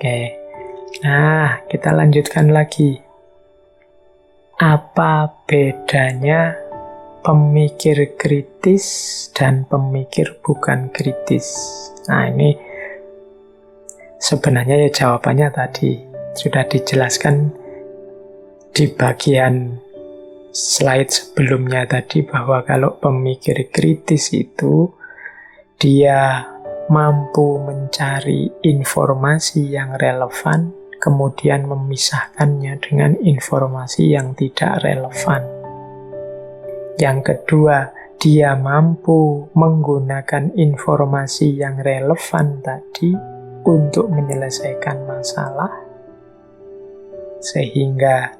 Oke. Nah, kita lanjutkan lagi. Apa bedanya pemikir kritis dan pemikir bukan kritis? Nah, ini sebenarnya ya jawabannya tadi sudah dijelaskan di bagian slide sebelumnya tadi, bahwa kalau pemikir kritis itu dia mampu mencari informasi yang relevan, kemudian memisahkannya dengan informasi yang tidak relevan. Yang kedua, dia mampu menggunakan informasi yang relevan tadi untuk menyelesaikan masalah, sehingga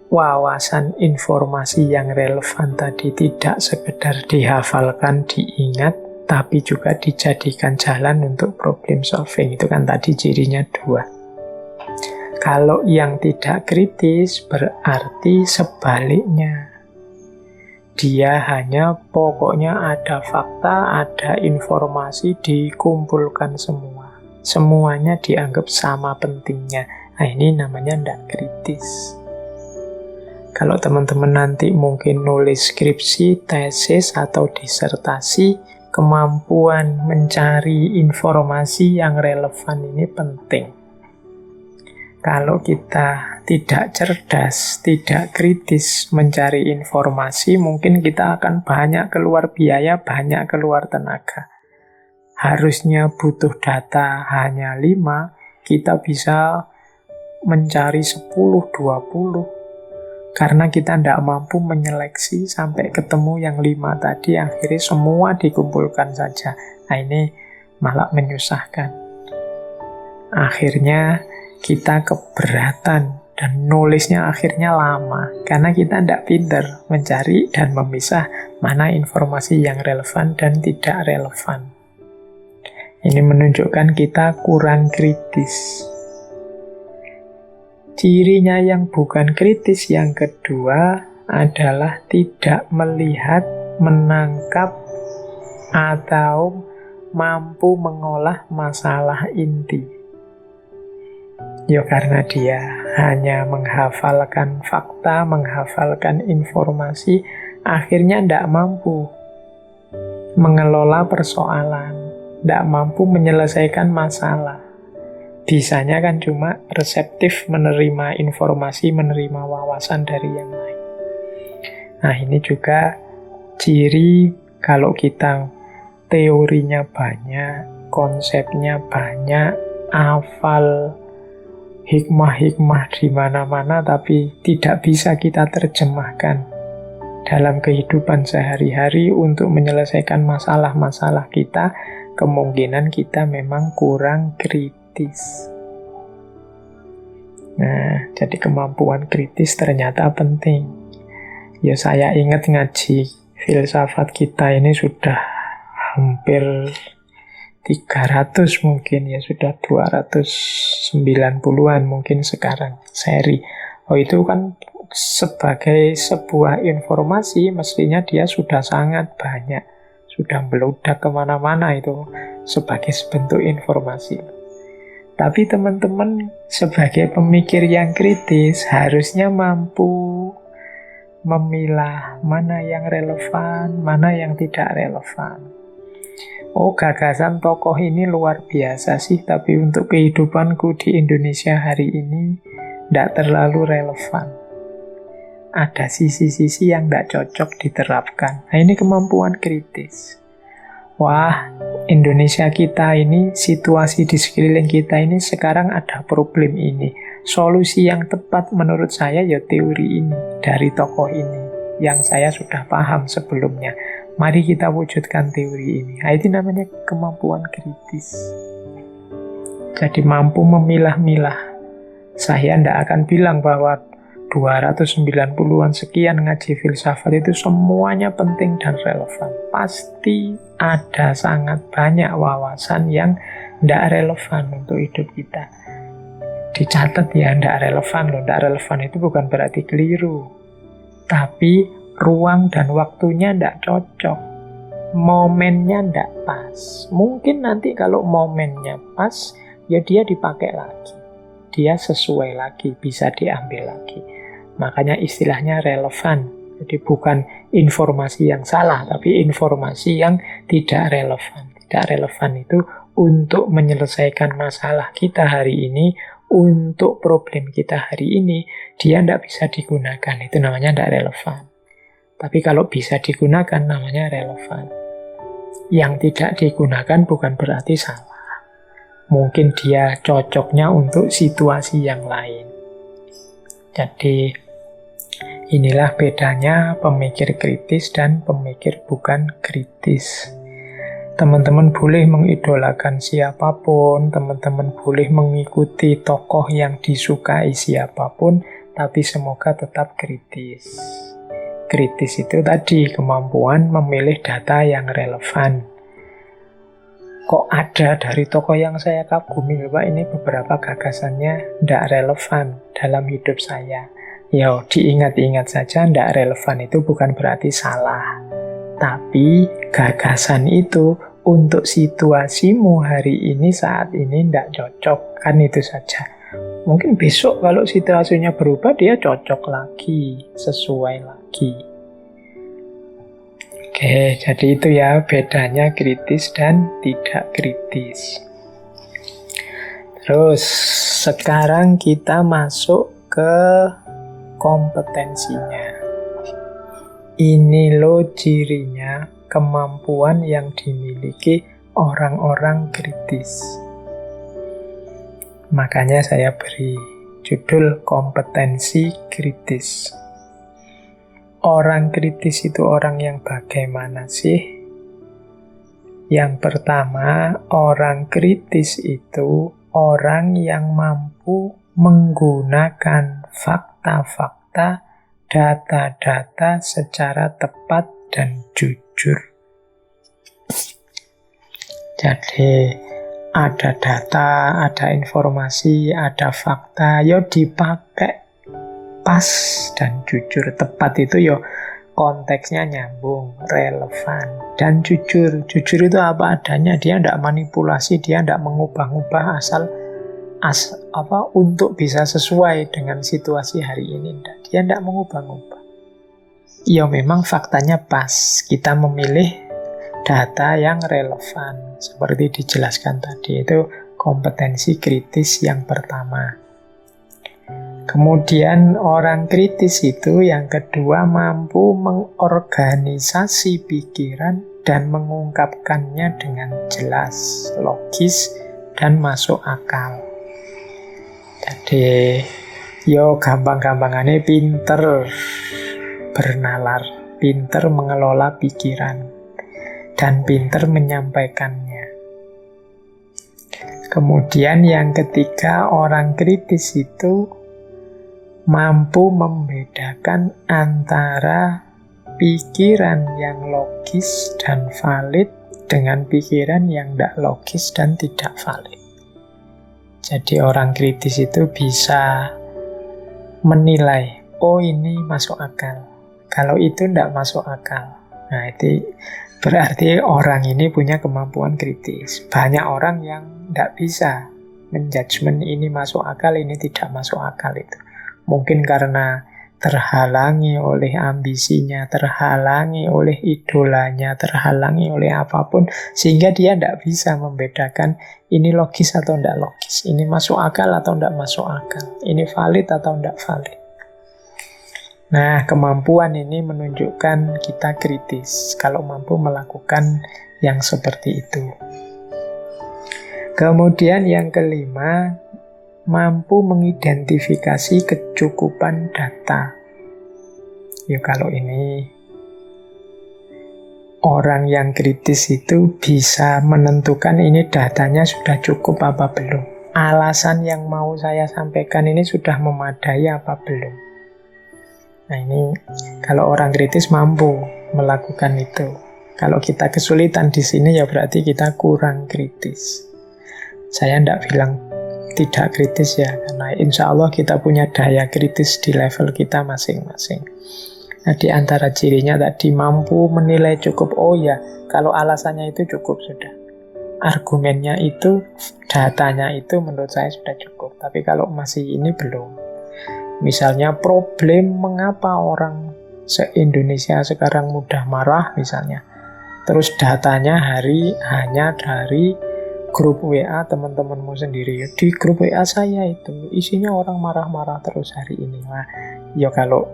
wawasan informasi yang relevan tadi tidak sekedar dihafalkan, diingat, tapi juga dijadikan jalan untuk problem solving. Itu kan tadi cirinya 2. Kalau yang tidak kritis berarti sebaliknya. Dia hanya pokoknya ada fakta, ada informasi, dikumpulkan semua. Semuanya dianggap sama pentingnya. Nah, ini namanya tidak kritis. Kalau teman-teman nanti mungkin nulis skripsi, tesis, atau disertasi, kemampuan mencari informasi yang relevan ini penting. Kalau kita tidak cerdas, tidak kritis mencari informasi, mungkin kita akan banyak keluar biaya, banyak keluar tenaga. Harusnya butuh data hanya 5, kita bisa mencari 10, 20. Karena kita tidak mampu menyeleksi sampai ketemu yang 5 tadi, akhirnya semua dikumpulkan saja. Nah, ini malah menyusahkan. Akhirnya kita keberatan dan nulisnya akhirnya lama, karena kita tidak pintar mencari dan memisah mana informasi yang relevan dan tidak relevan. Ini menunjukkan kita kurang kritis. Cirinya yang bukan kritis yang kedua adalah tidak melihat, menangkap, atau mampu mengolah masalah inti. Ya karena dia hanya menghafalkan fakta, menghafalkan informasi, akhirnya tidak mampu mengelola persoalan, tidak mampu menyelesaikan masalah. Bisanya kan cuma reseptif, menerima informasi, menerima wawasan dari yang lain. Nah, ini juga ciri kalau kita teorinya banyak, konsepnya banyak, hafal hikmah-hikmah di mana-mana, tapi tidak bisa kita terjemahkan dalam kehidupan sehari-hari untuk menyelesaikan masalah-masalah kita, kemungkinan kita memang kurang kritis. Nah, jadi kemampuan kritis ternyata penting. Ya, saya ingat ngaji filsafat kita ini sudah hampir 300 mungkin, ya sudah 290-an mungkin sekarang seri. Oh, itu kan sebagai sebuah informasi mestinya dia sudah sangat banyak, sudah meludak kemana-mana itu sebagai bentuk informasi. Tapi teman-teman sebagai pemikir yang kritis harusnya mampu memilah mana yang relevan, mana yang tidak relevan. Oh, gagasan tokoh ini luar biasa sih, tapi untuk kehidupanku di Indonesia hari ini tidak terlalu relevan. Ada sisi-sisi yang tidak cocok diterapkan. Nah, ini kemampuan kritis. Wah, Indonesia kita ini, situasi di sekeliling kita ini sekarang ada problem ini. Solusi yang tepat menurut saya ya teori ini, dari tokoh ini, yang saya sudah paham sebelumnya. Mari kita wujudkan teori ini. Nah, itu namanya kemampuan kritis. Jadi mampu memilah-milah. Saya tidak akan bilang bahwa 290-an sekian ngaji filsafat itu semuanya penting dan relevan. Pasti ada sangat banyak wawasan yang tidak relevan untuk hidup kita. Dicatat ya, tidak relevan loh. Tidak relevan itu bukan berarti keliru. Tapi ruang dan waktunya tidak cocok. Momennya tidak pas. Mungkin nanti kalau momennya pas, ya dia dipakai lagi. Dia sesuai lagi, bisa diambil lagi. Makanya istilahnya relevan. Jadi bukan informasi yang salah, tapi informasi yang tidak relevan. Tidak relevan itu untuk menyelesaikan masalah kita hari ini, untuk problem kita hari ini, dia tidak bisa digunakan. Itu namanya tidak relevan. Tapi kalau bisa digunakan, namanya relevan. Yang tidak digunakan bukan berarti salah. Mungkin dia cocoknya untuk situasi yang lain. Jadi, inilah bedanya pemikir kritis dan pemikir bukan kritis. Teman-teman boleh mengidolakan siapapun, teman-teman boleh mengikuti tokoh yang disukai siapapun, tapi semoga tetap kritis. Kritis itu tadi kemampuan memilih data yang relevan. Kok ada dari tokoh yang saya kagumi, Bapak, ini beberapa gagasannya tidak relevan dalam hidup saya. Ya, diingat-ingat saja, tidak relevan itu bukan berarti salah. Tapi gagasan itu untuk situasimu hari ini, saat ini tidak cocok. Kan itu saja. Mungkin besok kalau situasinya berubah, dia cocok lagi, sesuai lagi. Oke, jadi itu ya bedanya kritis dan tidak kritis. Terus, sekarang kita masuk ke kompetensinya. Ini loh cirinya, kemampuan yang dimiliki orang-orang kritis. Makanya saya beri judul kompetensi kritis. Orang kritis itu orang yang bagaimana sih? Yang pertama, orang kritis itu orang yang mampu menggunakan fakta-fakta, data-data secara tepat dan jujur. Jadi, ada data, ada informasi, ada fakta, ya dipakai pas dan jujur. Tepat itu ya konteksnya nyambung, relevan, dan jujur. Jujur itu apa adanya, dia tidak manipulasi, dia tidak mengubah-ubah asal untuk bisa sesuai dengan situasi hari ini. Dia tidak mengubah-ubah. Ya memang faktanya pas, kita memilih data yang relevan. Seperti dijelaskan tadi, itu kompetensi kritis yang pertama. Kemudian orang kritis itu yang kedua mampu mengorganisasi pikiran dan mengungkapkannya dengan jelas, logis, dan masuk akal. Jadi, yo gampang-gampangannya pinter bernalar, pinter mengelola pikiran, dan pinter menyampaikannya. Kemudian yang ketiga, orang kritis itu mampu membedakan antara pikiran yang logis dan valid dengan pikiran yang tidak logis dan tidak valid. Jadi orang kritis itu bisa menilai, oh ini masuk akal, kalau itu tidak masuk akal. Nah itu berarti orang ini punya kemampuan kritis. Banyak orang yang tidak bisa menjudgment ini masuk akal, ini tidak masuk akal itu. Mungkin karena terhalangi oleh ambisinya, terhalangi oleh idolanya, terhalangi oleh apapun, sehingga dia tidak bisa membedakan ini logis atau tidak logis, ini masuk akal atau tidak masuk akal, ini valid atau tidak valid. Nah, kemampuan ini menunjukkan kita kritis, kalau mampu melakukan yang seperti itu. Kemudian yang kelima, mampu mengidentifikasi kecukupan data. Ya kalau ini orang yang kritis itu bisa menentukan ini datanya sudah cukup apa belum. Alasan yang mau saya sampaikan ini sudah memadai apa belum. Nah ini kalau orang kritis mampu melakukan itu. Kalau kita kesulitan di sini ya berarti kita kurang kritis. Saya tidak bilang tidak kritis ya, karena insya Allah kita punya daya kritis di level kita masing-masing. Nah, di antara cirinya tadi mampu menilai cukup, oh ya, kalau alasannya itu cukup sudah. argumennya itu, datanya itu menurut saya sudah cukup. Tapi kalau masih ini belum. Misalnya problem mengapa orang se-Indonesia sekarang mudah marah misalnya. Terus datanya hanya dari grup WA teman-temanmu sendiri. Di grup WA saya itu isinya orang marah-marah terus hari ini. Nah, ya kalau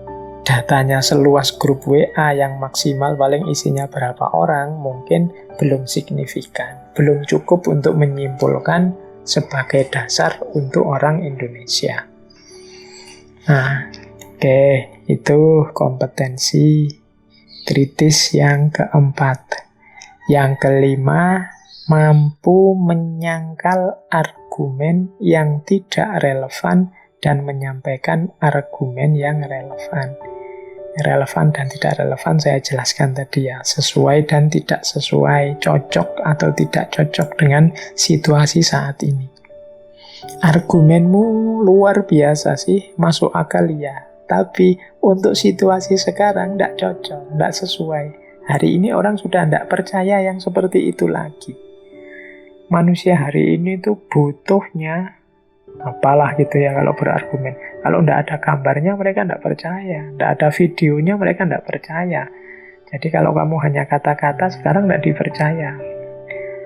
datanya seluas grup WA yang maksimal paling isinya berapa orang, mungkin belum signifikan, belum cukup untuk menyimpulkan sebagai dasar untuk orang Indonesia. Nah, oke, itu kompetensi kritis yang keempat. Yang kelima, mampu menyangkal argumen yang tidak relevan dan menyampaikan argumen yang relevan. Relevan dan tidak relevan saya jelaskan tadi ya, sesuai dan tidak sesuai, cocok atau tidak cocok dengan situasi saat ini. Argumenmu luar biasa sih, masuk akal ya, tapi untuk situasi sekarang tidak cocok, tidak sesuai. Hari ini orang sudah tidak percaya yang seperti itu lagi. Manusia hari ini tuh butuhnya apalah gitu ya kalau berargumen. Kalau tidak ada gambarnya mereka tidak percaya, tidak ada videonya mereka tidak percaya. Jadi kalau kamu hanya kata-kata sekarang tidak dipercaya.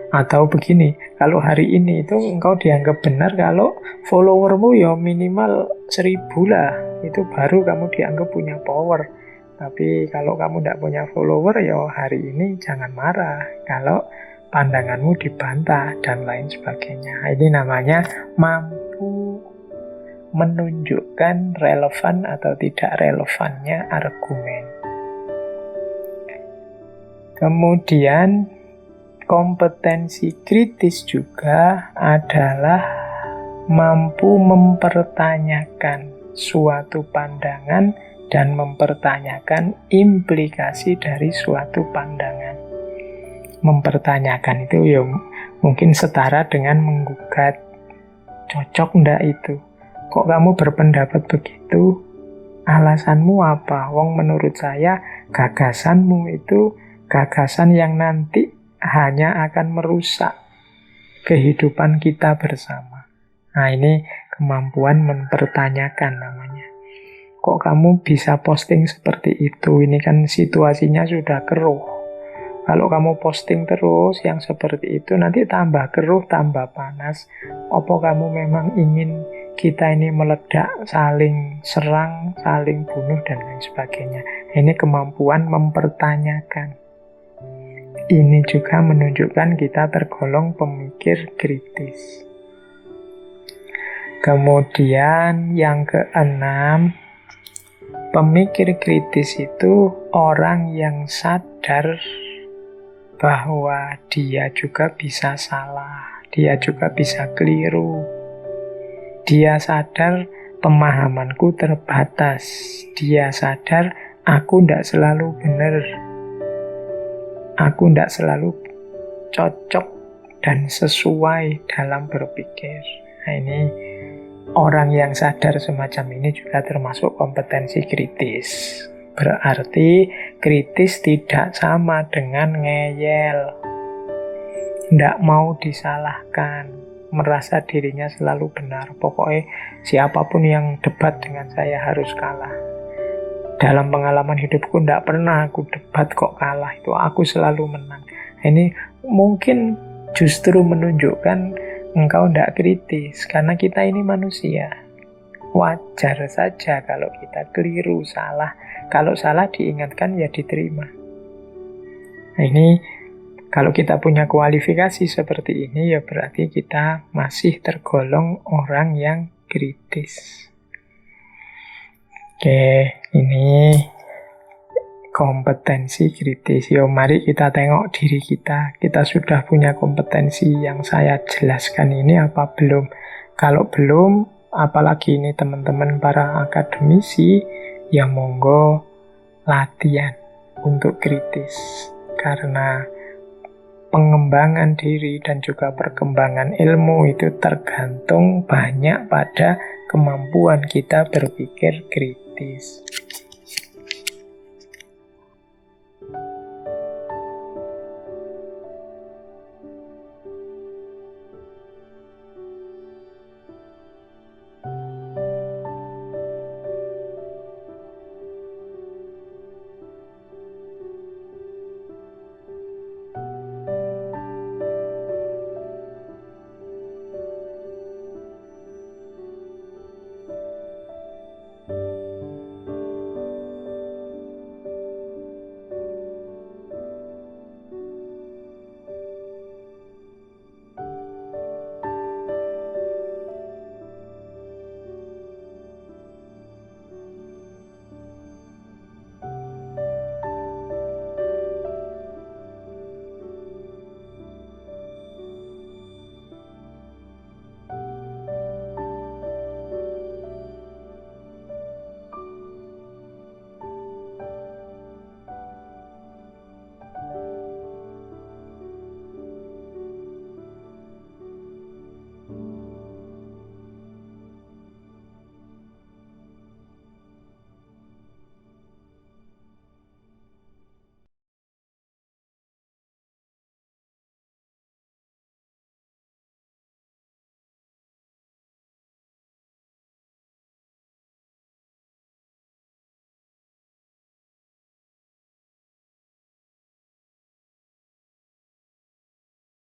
Atau begini, kalau hari ini itu engkau dianggap benar kalau followermu ya minimal 1000 lah, itu baru kamu dianggap punya power. Tapi kalau kamu tidak punya follower ya hari ini jangan marah kalau pandanganmu dibantah dan lain sebagainya. Ini namanya mampu menunjukkan relevan atau tidak relevannya argumen. Kemudian kompetensi kritis juga adalah mampu mempertanyakan suatu pandangan dan mempertanyakan implikasi dari suatu pandangan. Mempertanyakan itu ya mungkin setara dengan menggugat. Cocok enggak itu? Kok kamu berpendapat begitu? Alasanmu apa? Wong menurut saya gagasanmu itu gagasan yang nanti hanya akan merusak kehidupan kita bersama. Nah, ini kemampuan mempertanyakan namanya. Kok kamu bisa posting seperti itu? Ini kan situasinya sudah keruh. Kalau kamu posting terus yang seperti itu, nanti tambah keruh, tambah panas. Apa kamu memang ingin kita ini meledak, saling serang, saling bunuh, dan lain sebagainya? Ini kemampuan mempertanyakan. Ini juga menunjukkan kita tergolong pemikir kritis. Kemudian yang keenam, pemikir kritis itu orang yang sadar bahwa dia juga bisa salah, dia juga bisa keliru. Dia sadar pemahamanku terbatas, dia sadar aku tidak selalu benar, aku tidak selalu cocok dan sesuai dalam berpikir. Nah, ini orang yang sadar semacam ini juga termasuk kompetensi kritis. Berarti kritis tidak sama dengan ngeyel. Tidak mau disalahkan, merasa dirinya selalu benar. Pokoknya siapapun yang debat dengan saya harus kalah. Dalam pengalaman hidupku tidak pernah aku debat kok kalah. Itu aku selalu menang. Ini mungkin justru menunjukkan engkau tidak kritis. Karena kita ini manusia. Wajar saja kalau kita keliru, salah. Kalau salah diingatkan ya diterima. Nah, ini kalau kita punya kualifikasi seperti ini ya berarti kita masih tergolong orang yang kritis. Oke, ini kompetensi kritis. Yo, mari kita tengok diri kita. Kita sudah punya kompetensi yang saya jelaskan ini apa belum? Kalau belum, apalagi ini teman-teman para akademisi, ya monggo latihan untuk kritis. Karena pengembangan diri dan juga perkembangan ilmu itu tergantung banyak pada kemampuan kita berpikir kritis.